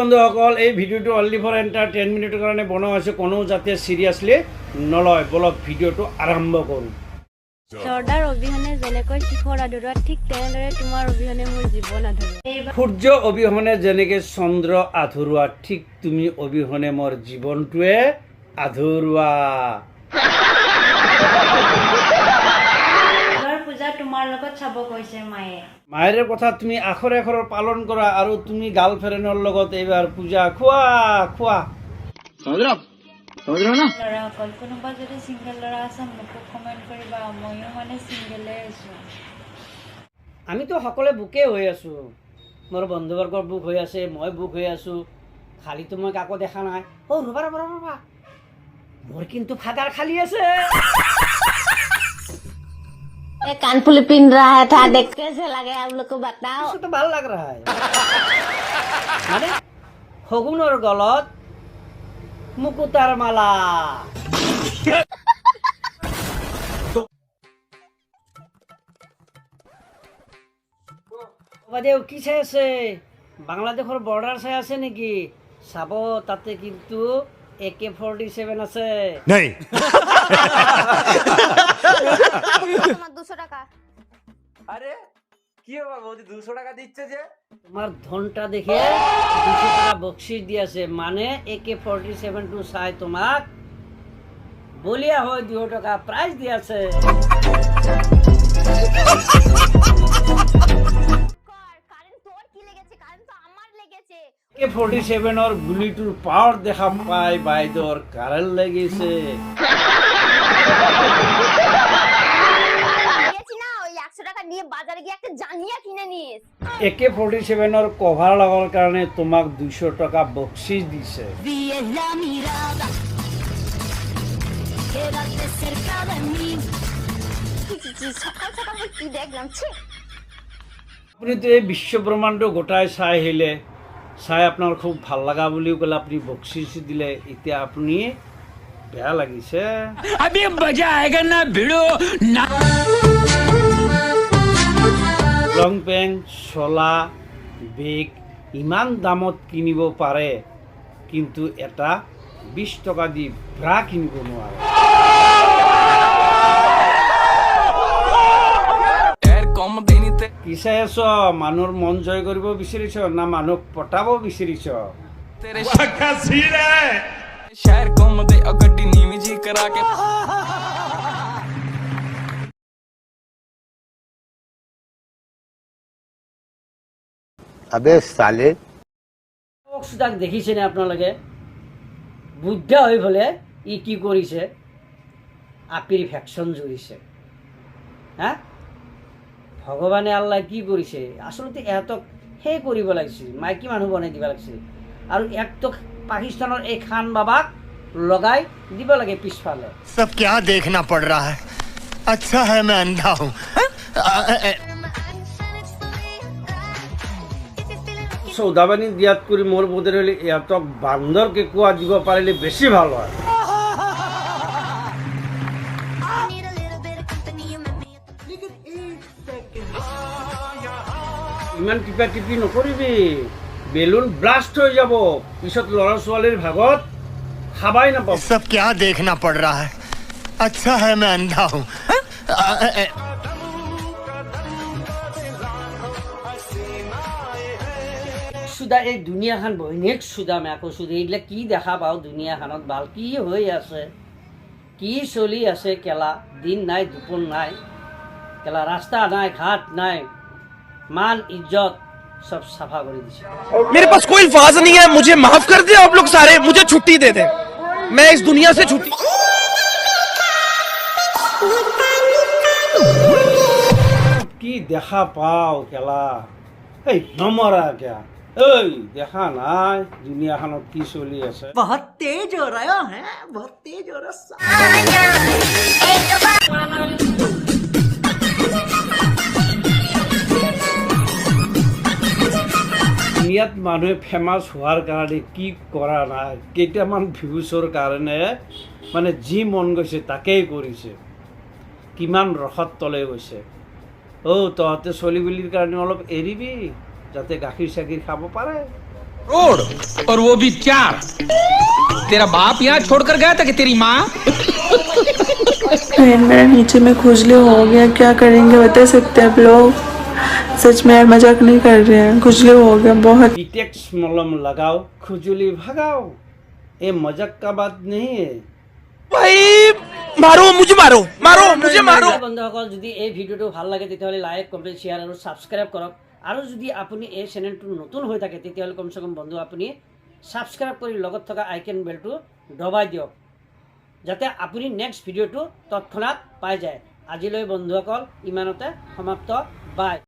বন্ধুসকল, এই ভিডিঅ'টো অনলি ফৰ এণ্টাৰটেইনমেণ্টৰ কাৰণে বনোৱা হৈছে, কোনো যাতে চিৰিয়াছলি নলয়। বলক ভিডিঅ'টো আৰম্ভ কৰোঁ। জৰ্দাৰ অবিহনে যেনেকৈ শিখৰ আধৰুৱা, ঠিক তেনেদৰে তোমাৰ অবিহনে মোৰ জীৱন আধৰুৱা। সূৰ্য অবিহনে যেনেকৈ চন্দ্ৰ আধৰুৱা, ঠিক তুমি অবিহনে মোৰ জীৱনটোৱে আধৰুৱা। পূজা তোমাৰ লগত চাব কৈছে মায়ে। মায়েৰ কথা তুমি আখৰে আখৰে পালন কৰা, আৰু তুমি গাৰ্লফ্ৰেণ্ডৰ লগত এইবাৰ পূজা খোৱা। ল'ৰাসকল, কোনোবা যদি ছিংগল ল'ৰা আছে মোকো কমেণ্ট কৰিবা, ময়ো ছিংগলে আছোঁ। আমিতো সকলোৱে বুকেই হৈ আছোঁ। মোৰ বন্ধুবৰ্গৰ বুক হৈ আছে, মই বুক হৈ আছোঁ। খালীতো মই কাকো দেখা নাই। ৰ'বা, মোৰ কিন্তু ফাদাৰ খালী আছে। कानफुल पिन रहा है था, देख कैसे लगे आप लोग को बताओ। तो ভাল লাগ रहा है। মানে শগুনৰ গলত মুকুতাৰ মালা। কি চাই আছে? বাংলাদেশৰ বৰ্ডাৰ চাই আছে নেকি? চাব, তাতে কিন্তু AK-47 আছে। नहीं। 200 টাকা। আরে কি হবে বৌদি, 200 টাকা দিচ্ছে যে? তোমার ধনটা দেখে 200 টাকা বকশিস দিয়েছে, মানে AK-47 টু চাই তোমাক বলিয়া হয় 200 টাকা প্রাইজ দিয়েছে। AK-47 और গুলিটোৰ পাৱাৰ দেখা পাই বাইদেউৰ কাৰেণ্ট লাগিছে। AK-47 और কভাৰ লগাৰ কাৰণে তোমাক 200 টাকা বকশিস দিছে। আপুনি তো এই বিশ্ব ব্ৰহ্মাণ্ড গোটাই চাই আহিলে, চাই আপোনাৰ খুব ভাল লগা বুলিও ক'লে, আপুনি বকশিস দিলে, এতিয়া আপুনি বেয়া লাগিছে। লং পেণ্ট, চোলা, বেগ ইমান দামত কিনিব পাৰে, কিন্তু এটা 20 টকা দি ব্ৰা কিনিব নোৱাৰে। কি চাই আছ? মানুহৰ মন জয় কৰিব বিচাৰিছ না মানুহক পটাব বিচাৰিছ? अबे साले। তাক দেখিছেনে আপোনালোকে? বুদ্ধা হৈ ফেলে ই কি কৰিছে? আপিৰ ভেকচন জুৰিছে। হা, ভগৱানে আল্লাহ কি কৰিছে? আচলতে ইহঁতক সেই কৰিব লাগিছিল, মাইকী মানুহ বনাই দিব লাগিছিল, আৰু একটো পাকিস্তানৰ এই খান বাবাক লগাই দিব লাগে পিছফালে। सब क्या देखना पड़ रहा है? अच्छा है मैं अंधा हूँ। চৌদাবানী দিয়াত কৰি মোৰ বোধেৰে হ'লে ইহঁতক বান্দৰ কেঁকুৰা দিব পাৰিলে বেছি ভাল হয়। ইমান টিপা টিপি নকৰিবি, বেলুন ব্লাষ্ট হৈ যাব, পিছত ল'ৰা ছোৱালীৰ ভাগত খাবাই নাপাব। सब क्या देखना पड़ रहा है? अच्छा है मैं अंधा हूँ। সুদা এই দুনিয়াখন বহিনীক সুদা মেকো সুদা, এইবিলাক কি দেখা পাওঁ দুনিয়াখনত? ভাল কি হৈ আছে, কি চলি আছে? কেলা দিন নাই দুপৰ নাই, কেলা ৰাস্তা নাই ঘাট নাই, মান ইজ্জত সব সাফা করে দিছে। मेरे पास कोई अल्फाज नहीं है, मुझे माफ कर दे आप लोग सारे, मुझे छुट्टी दे दे, मैं इस दुनिया से छुट्टी। কি দেখা পাও কেলা? এই নমৰা কিয়া? এই দেখা নাই দুনিয়াখনত কি চলি আছে? बहुत तेज हो रहा है, बहुत तेज हो रहा है। দুনিয়াত মানুহে ফেমাছ হোৱাৰ কাৰণে কি কৰা নাই, কেইটামান ভিউচৰ কাৰণে মানে যি মন গৈছে তাকেই কৰিছে, কিমান ৰসত তলে গৈছে। তহঁতে চলি বুলিৰ কাৰণে অলপ এৰিবি, যাতে গাখীৰ চাখীৰ খাব পাৰে। करोड़ और वो भी 4। तेरा बाप यहाँ छोड़कर गया था कि तेरी माँ? मेरा नीचे में खुजली हो गया, क्या करेंगे बता सकते हैं आप लोग? सच में यार मजाक नहीं कर रहे हैं, खुजली हो गया बहुत। विटेक्स मलम लगाओ, खुजली भगाओ, ये मजाक का बात नहीं है। भाई मारो मुझे, मारो मारो मुझे, मारो। বন্ধুসকল যদি এই ভিডিওটো ভাল লাগে তেতিয়াহ'লে লাইক কমেণ্ট শ্বেয়াৰ আৰু ছাবস্ক্ৰাইব কৰক। আৰু যদি আপুনি এই চেনেলটো নতুন হৈ থাকে তেতিয়াহ'লে কমচে কম বন্ধু আপুনি ছাবস্ক্ৰাইব কৰি লগত থকা আইকন বেলটো দবাই দিয়ক, যাতে আপুনি নেক্সট ভিডিঅ'টো তৎক্ষণাত পাই যায়। আজিলৈ বন্ধুসকল ইমানতে সমাপ্ত। বাই।